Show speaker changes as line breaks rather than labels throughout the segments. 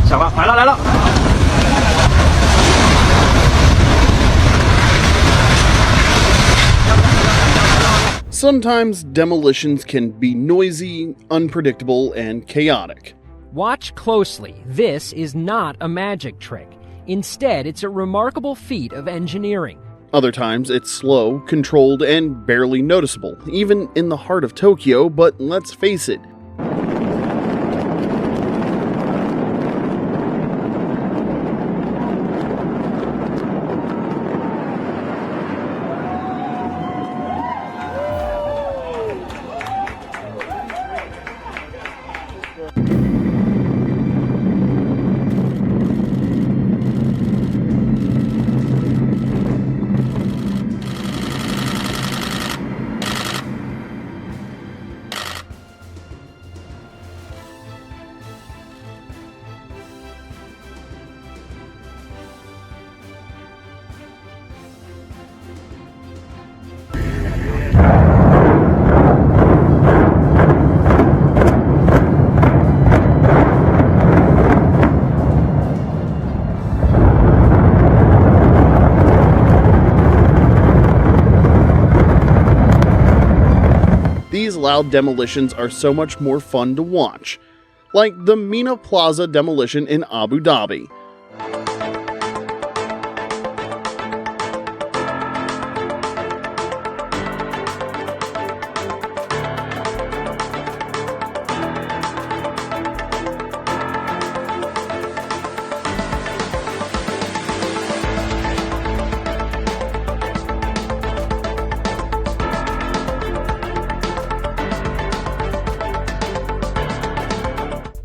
小花来了来了。
Sometimes demolitions can be noisy, unpredictable, and chaotic.
Watch closely. This is not a magic trick. Instead, it's a remarkable feat of engineering.
Other times, it's slow, controlled, and barely noticeable, even in the heart of Tokyo, but let's face it, these loud demolitions are so much more fun to watch, like the Meena Plaza demolition in Abu Dhabi.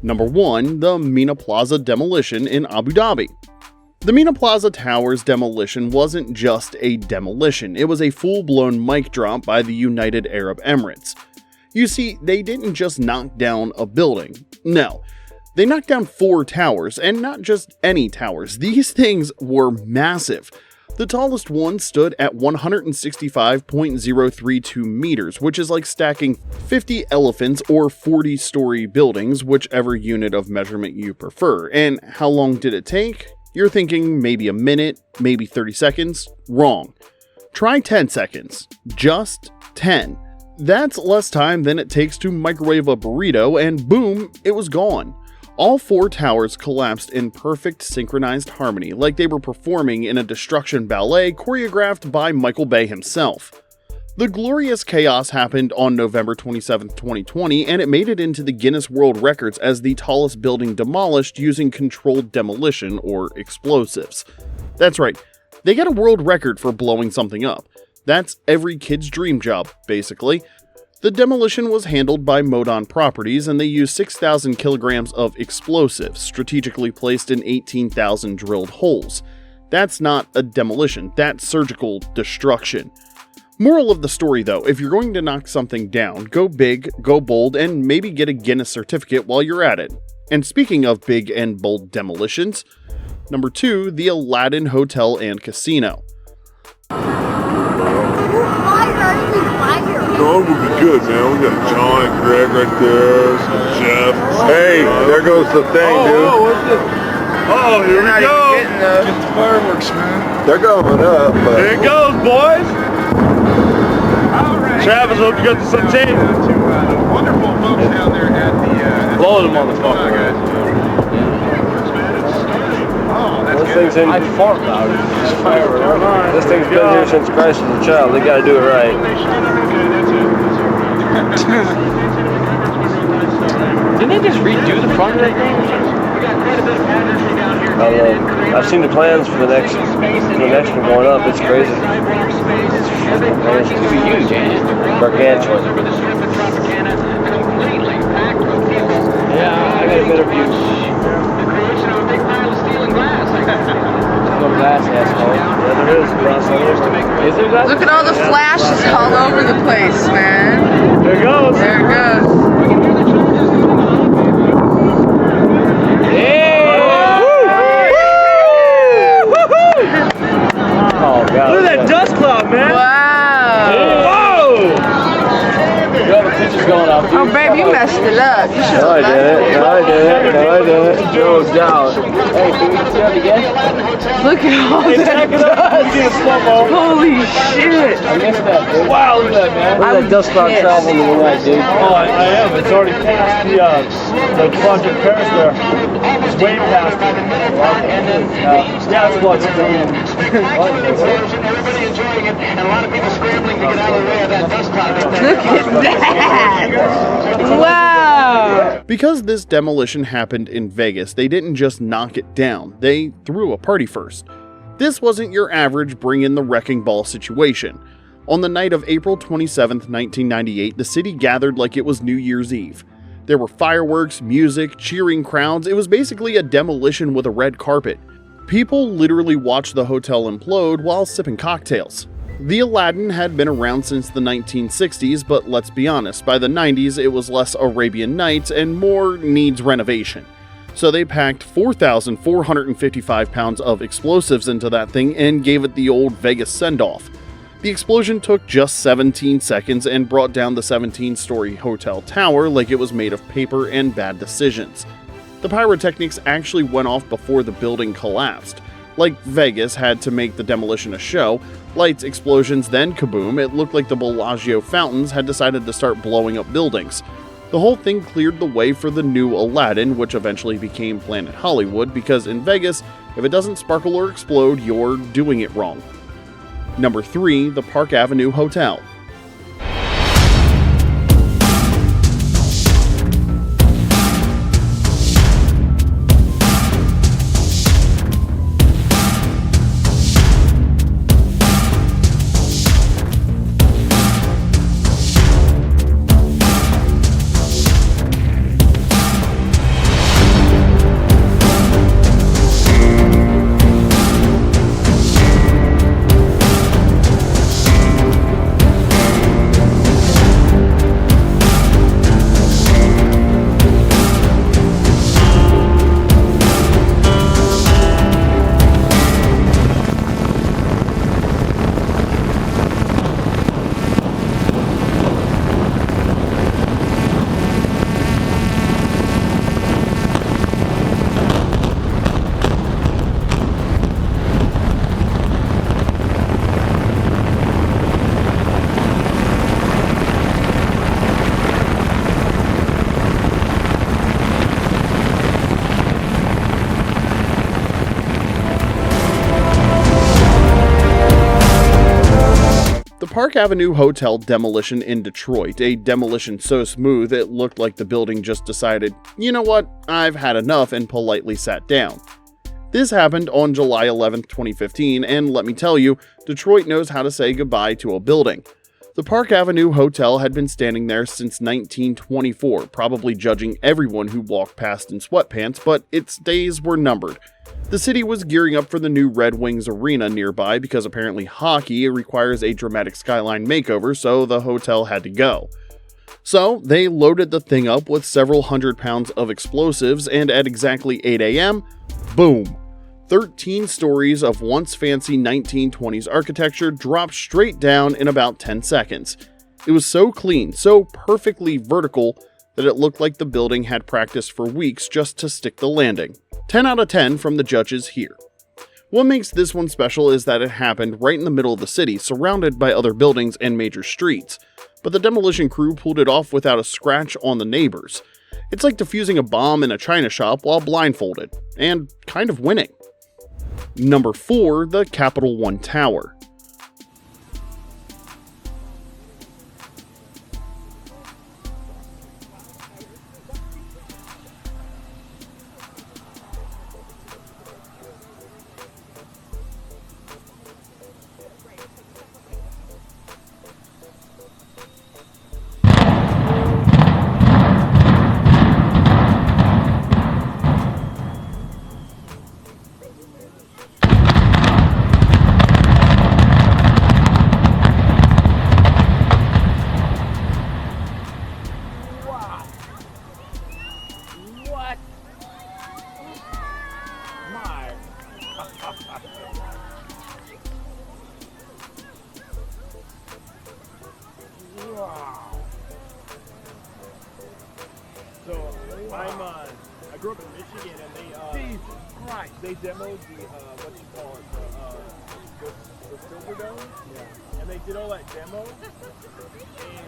Number 1. The Meena Plaza demolition in Abu Dhabi. The Meena Plaza Towers demolition wasn't just a demolition, it was a full-blown mic drop by the United Arab Emirates. You see, they didn't just knock down a building. No, they knocked down 4 towers, and not just any towers. These things were massive. The tallest one stood at 165.032 meters, which is like stacking 50 elephants or 40-story buildings, whichever unit of measurement you prefer. And how long did it take? You're thinking maybe a minute, maybe 30 seconds? Wrong. Try 10 seconds. Just 10. That's less time than it takes to microwave a burrito, and boom, it was gone. All 4 towers collapsed in perfect synchronized harmony, like they were performing in a destruction ballet choreographed by Michael Bay himself. The glorious chaos happened on November 27, 2020, and it made it into the Guinness World Records as the tallest building demolished using controlled demolition or explosives. That's right, they got a world record for blowing something up. That's every kid's dream job, basically. The demolition was handled by Modon Properties, and they used 6,000 kilograms of explosives, strategically placed in 18,000 drilled holes. That's not a demolition, that's surgical destruction. Moral of the story though, if you're going to knock something down, go big, go bold, and maybe get a Guinness certificate while you're at it. And speaking of big and bold demolitions, number 2, the Aladdin Hotel and Casino.
No, it would be good, man. We got John and Greg right there, some Jeff. Hey, there goes the thing, dude. Oh, what's this? Oh, here we go. Get the fireworks, man. They're going up, but... Here it goes, boys. All right. Travis, hope you got the sun tape. Wonderful folks down there at the... blow them on the phone, guys.
This thing's in. I fought about it. This thing's been here since Christ was a child. They gotta do it right.
Didn't they just redo the front of that thing?
I don't know. I've seen the plans for the next one going up. It's crazy.
It's huge, ain't it?
Gargantuan.
Yeah, I got a better view. Glass, asshole.
Yeah, there is glass on there.
Is there glass?
Look at all the flashes all over the place, man.
There it goes.
There it goes.
Yeah! Oh, God.
Look at that dust cloud, man.
Wow.
Whoa!
You have the pictures going out.
How babe, you messed it up. You should
No, I
have
did it.
left
No, I did it. No, I did it. No doubt. Hey, can we see that again?
it. Look at all that dust. Holy shit.
I missed that, dude. Wow, look at that, man. Look at that dust cloud traveling in the night, dude.
Oh, I am. It's already past the Project Paris there. It's way past it. Yeah, that's what's doing.
Everybody enjoying it, and a lot of people scrambling to get out of the way of that dust cloud.
Look at that. Wow.
Because this demolition happened in Vegas, they didn't just knock it down, they threw a party first. This wasn't your average bring in the wrecking ball situation. On the night of April 27th, 1998, the city gathered like it was New Year's Eve. There were fireworks, music, cheering crowds. It was basically a demolition with a red carpet. People literally watched the hotel implode while sipping cocktails. The Aladdin had been around since the 1960s, but let's be honest, by the 90s it was less Arabian Nights and more needs renovation. So they packed 4,455 pounds of explosives into that thing and gave it the old Vegas send-off. The explosion took just 17 seconds and brought down the 17-story hotel tower like it was made of paper and bad decisions. The pyrotechnics actually went off before the building collapsed. Like Vegas had to make the demolition a show, lights, explosions, then kaboom, it looked like the Bellagio fountains had decided to start blowing up buildings. The whole thing cleared the way for the new Aladdin, which eventually became Planet Hollywood, because in Vegas, if it doesn't sparkle or explode, you're doing it wrong. Number 3, the Park Avenue Hotel. Park Avenue Hotel demolition in Detroit, a demolition so smooth it looked like the building just decided, you know what, I've had enough, and politely sat down. This happened on July 11, 2015, and let me tell you, Detroit knows how to say goodbye to a building. The Park Avenue Hotel had been standing there since 1924, probably judging everyone who walked past in sweatpants, but its days were numbered. The city was gearing up for the new Red Wings arena nearby because apparently hockey requires a dramatic skyline makeover, so the hotel had to go. So they loaded the thing up with several hundred pounds of explosives, and at exactly 8 a.m., boom! 13 stories of once fancy 1920s architecture dropped straight down in about 10 seconds. It was so clean, so perfectly vertical, that it looked like the building had practiced for weeks just to stick the landing. 10 out of 10 from the judges here. What makes this one special is that it happened right in the middle of the city, surrounded by other buildings and major streets. But the demolition crew pulled it off without a scratch on the neighbors. It's like defusing a bomb in a china shop while blindfolded, and kind of winning. Number 4, the Capital One Tower.
I grew up in Michigan, and they demoed the what you call it, the Silver Dome. Yeah. And they did all that demo, and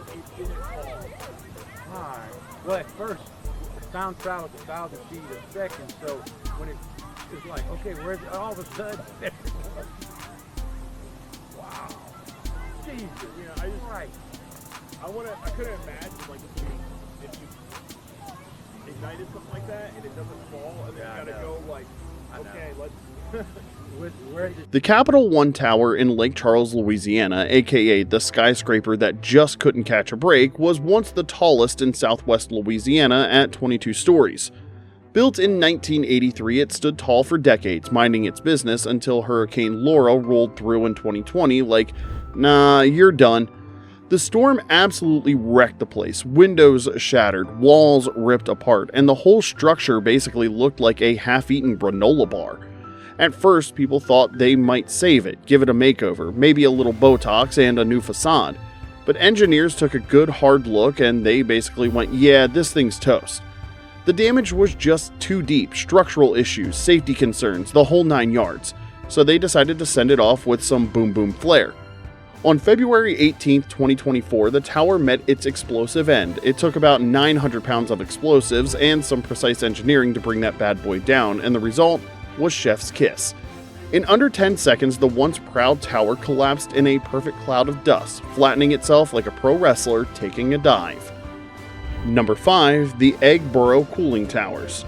it didn't fall.
Alright. Well, at first, sound traveled 1,000 feet a second, so when it was like, okay, where's it? All of a sudden, wow. Jesus,
You know, I couldn't imagine like if you ignited something like that and it doesn't fall, and then you gotta go like, okay, let's.
The Capital One Tower in Lake Charles, Louisiana, aka the skyscraper that just couldn't catch a break, was once the tallest in southwest Louisiana at 22 stories. Built in 1983, it stood tall for decades, minding its business until Hurricane Laura rolled through in 2020 like, nah, you're done. The storm absolutely wrecked the place, windows shattered, walls ripped apart, and the whole structure basically looked like a half-eaten granola bar. At first, people thought they might save it, give it a makeover, maybe a little Botox and a new facade. But engineers took a good hard look and they basically went, yeah, this thing's toast. The damage was just too deep, structural issues, safety concerns, the whole 9 yards. So they decided to send it off with some boom boom flair. On February 18, 2024, the tower met its explosive end. It took about 900 pounds of explosives and some precise engineering to bring that bad boy down, and the result was chef's kiss. In under 10 seconds, the once proud tower collapsed in a perfect cloud of dust, flattening itself like a pro wrestler taking a dive. Number 5. The Eggborough Cooling Towers.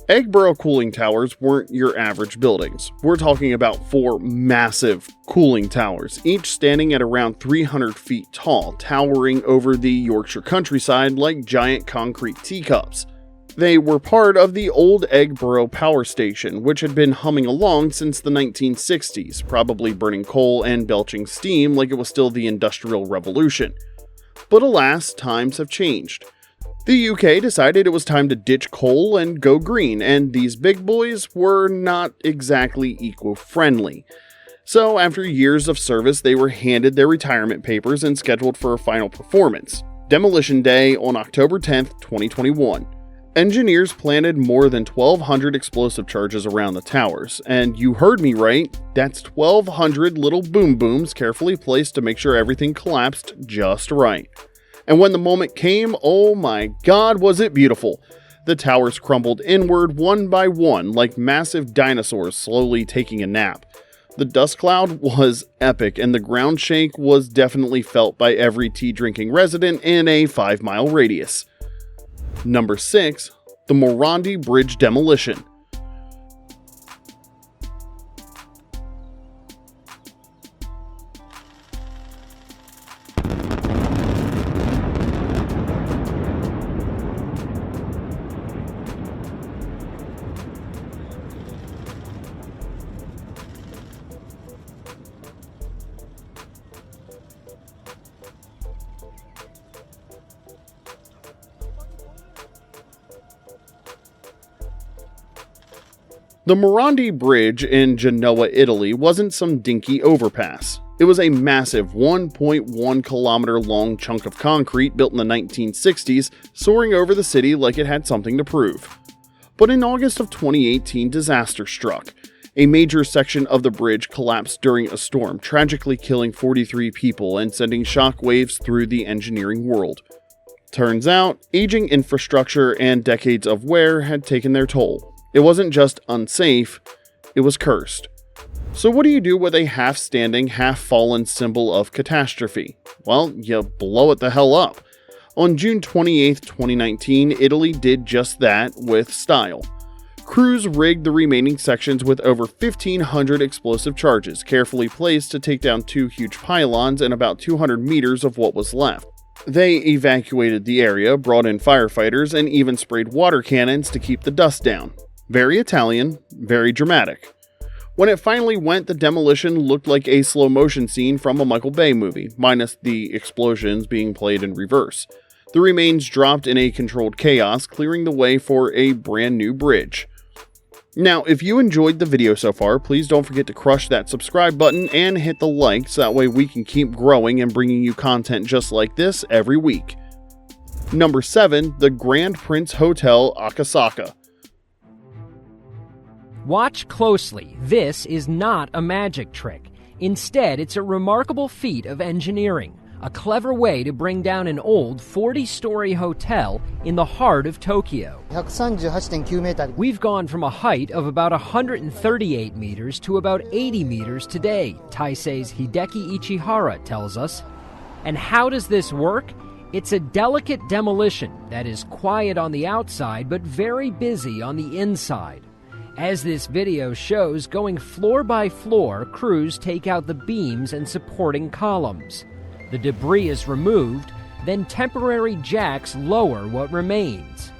Eggborough cooling towers weren't your average buildings. We're talking about 4 massive cooling towers, each standing at around 300 feet tall, towering over the Yorkshire countryside like giant concrete teacups. They were part of the old Eggborough power station, which had been humming along since the 1960s, probably burning coal and belching steam like it was still the Industrial Revolution. But alas, times have changed. The UK decided it was time to ditch coal and go green, and these big boys were not exactly eco-friendly. So after years of service, they were handed their retirement papers and scheduled for a final performance, Demolition Day on October 10th, 2021. Engineers planted more than 1,200 explosive charges around the towers, and you heard me right, that's 1,200 little boom booms carefully placed to make sure everything collapsed just right. And when the moment came, oh my god, was it beautiful. The towers crumbled inward one by one like massive dinosaurs slowly taking a nap. The dust cloud was epic, and the ground shake was definitely felt by every tea-drinking resident in a 5-mile radius. Number 6. The Morandi Bridge Demolition. The Morandi Bridge in Genoa, Italy wasn't some dinky overpass. It was a massive 1.1 kilometer long chunk of concrete built in the 1960s, soaring over the city like it had something to prove. But in August of 2018, disaster struck. A major section of the bridge collapsed during a storm, tragically killing 43 people and sending shockwaves through the engineering world. Turns out, aging infrastructure and decades of wear had taken their toll. It wasn't just unsafe, it was cursed. So what do you do with a half-standing, half-fallen symbol of catastrophe? Well, you blow it the hell up. On June 28, 2019, Italy did just that with style. Crews rigged the remaining sections with over 1,500 explosive charges, carefully placed to take down 2 huge pylons and about 200 meters of what was left. They evacuated the area, brought in firefighters, and even sprayed water cannons to keep the dust down. Very Italian, very dramatic. When it finally went, the demolition looked like a slow motion scene from a Michael Bay movie, minus the explosions being played in reverse. The remains dropped in a controlled chaos, clearing the way for a brand new bridge. Now, if you enjoyed the video so far, please don't forget to crush that subscribe button and hit the like so that way we can keep growing and bringing you content just like this every week. Number 7, the Grand Prince Hotel Akasaka.
Watch closely. This is not a magic trick. Instead, it's a remarkable feat of engineering. A clever way to bring down an old 40-story hotel in the heart of Tokyo. We've gone from a height of about 138 meters to about 80 meters today, Taisei's Hideki Ichihara tells us. And how does this work? It's a delicate demolition that is quiet on the outside but very busy on the inside. As this video shows, going floor by floor, crews take out the beams and supporting columns. The debris is removed, then temporary jacks lower what remains.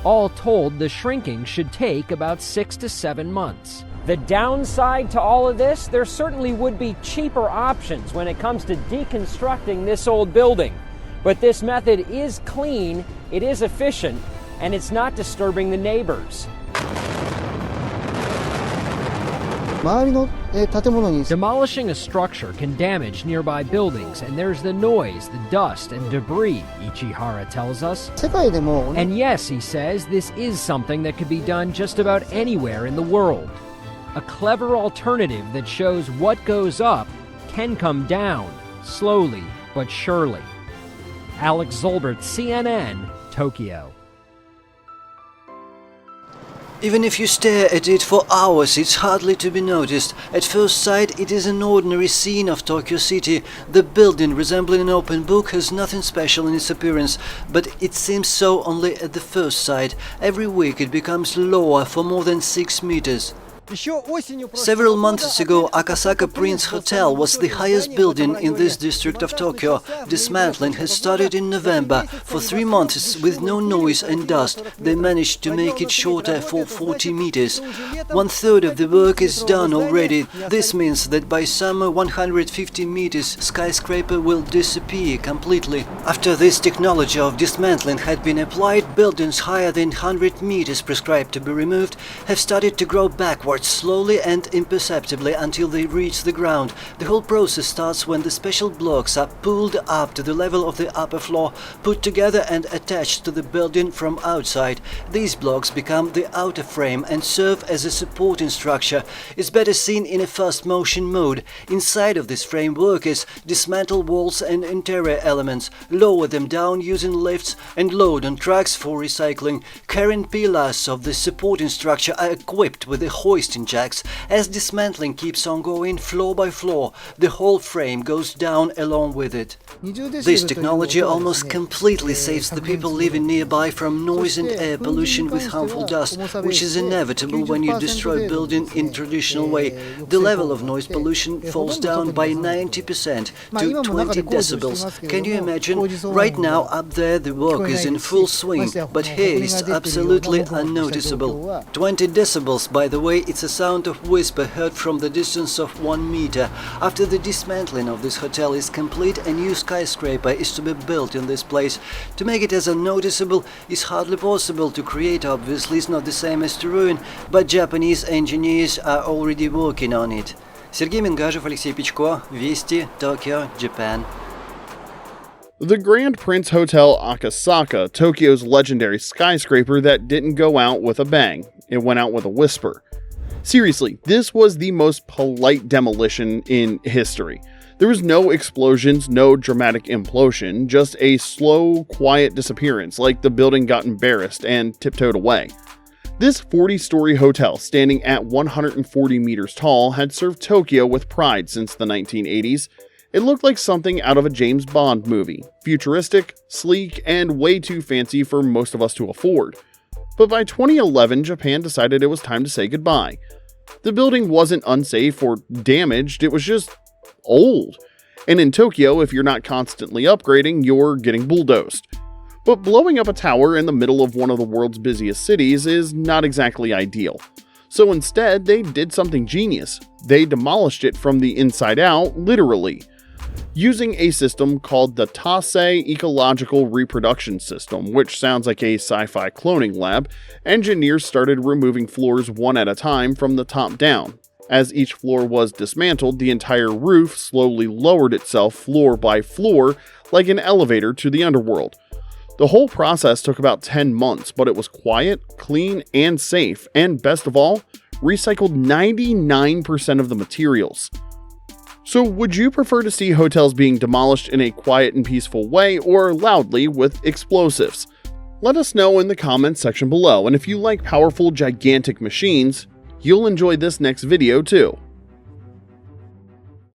All told, the shrinking should take about 6 to 7 months. The downside to all of this, there certainly would be cheaper options when it comes to deconstructing this old building. But this method is clean, it is efficient, and it's not disturbing the neighbors. Demolishing a structure can damage nearby buildings, and there's the noise, the dust, and debris, Ichihara tells us. And yes, he says, this is something that could be done just about anywhere in the world. A clever alternative that shows what goes up can come down, slowly but surely. Alex Zolbert, CNN, Tokyo.
Even if you stare at it for hours, it's hardly to be noticed. At first sight, it is an ordinary scene of Tokyo City. The building, resembling an open book, has nothing special in its appearance, but it seems so only at the first sight. Every week it becomes lower for more than 6 meters. Several months ago, Akasaka Prince Hotel was the highest building in this district of Tokyo. Dismantling has started in November. For 3 months, with no noise and dust, they managed to make it shorter for 40 meters. 1/3 of the work is done already. This means that by summer, 150 meters skyscraper will disappear completely. After this technology of dismantling had been applied, buildings higher than 100 meters prescribed to be removed have started to grow backwards slowly and imperceptibly until they reach the ground. The whole process starts when the special blocks are pulled up to the level of the upper floor, put together and attached to the building from outside. These blocks become the outer frame and serve as a supporting structure. It's better seen in a fast motion mode. Inside of this frame, workers dismantle walls and interior elements, lower them down using lifts, and load on trucks for recycling. Carrying pillars of the supporting structure are equipped with a hoisting jacks. As dismantling keeps on going floor by floor, the whole frame goes down along with it. This technology almost completely saves the people living nearby from noise and air pollution with harmful dust, which is inevitable when you destroy a building in traditional way. The level of noise pollution falls down by 90% to 20 decibels. Can you imagine? Right now up there the work is in full swing, but here it's absolutely unnoticeable. 20 decibels, by the way, it's a sound of whisper heard from the distance of 1 meter. After the dismantling of this hotel is complete, a new skyscraper is to be built in this place. To make it as unnoticeable is hardly possible to create, obviously it's not the same as to ruin, but Japanese engineers are already working on it. Сергей Мингажев, Алексей Печко, Вести, Tokyo, Japan.
The Grand Prince Hotel Akasaka, Tokyo's legendary skyscraper that didn't go out with a bang. It went out with a whisper. Seriously, this was the most polite demolition in history. There was no explosions, no dramatic implosion, just a slow, quiet disappearance, like the building got embarrassed and tiptoed away. This 40-story hotel, standing at 140 meters tall, had served Tokyo with pride since the 1980s. It looked like something out of a James Bond movie, futuristic, sleek, and way too fancy for most of us to afford. But by 2011, Japan decided it was time to say goodbye. The building wasn't unsafe or damaged, it was just old. And in Tokyo, if you're not constantly upgrading, you're getting bulldozed. But blowing up a tower in the middle of one of the world's busiest cities is not exactly ideal. So instead, they did something genius. They demolished it from the inside out, literally. Using a system called the Taisei Ecological Reproduction System, which sounds like a sci-fi cloning lab, engineers started removing floors one at a time from the top down. As each floor was dismantled, the entire roof slowly lowered itself floor by floor like an elevator to the underworld. The whole process took about 10 months, but it was quiet, clean, and safe, and best of all, recycled 99% of the materials. So would you prefer to see hotels being demolished in a quiet and peaceful way, or loudly with explosives? Let us know in the comments section below, and if you like powerful, gigantic machines, you'll enjoy this next video too.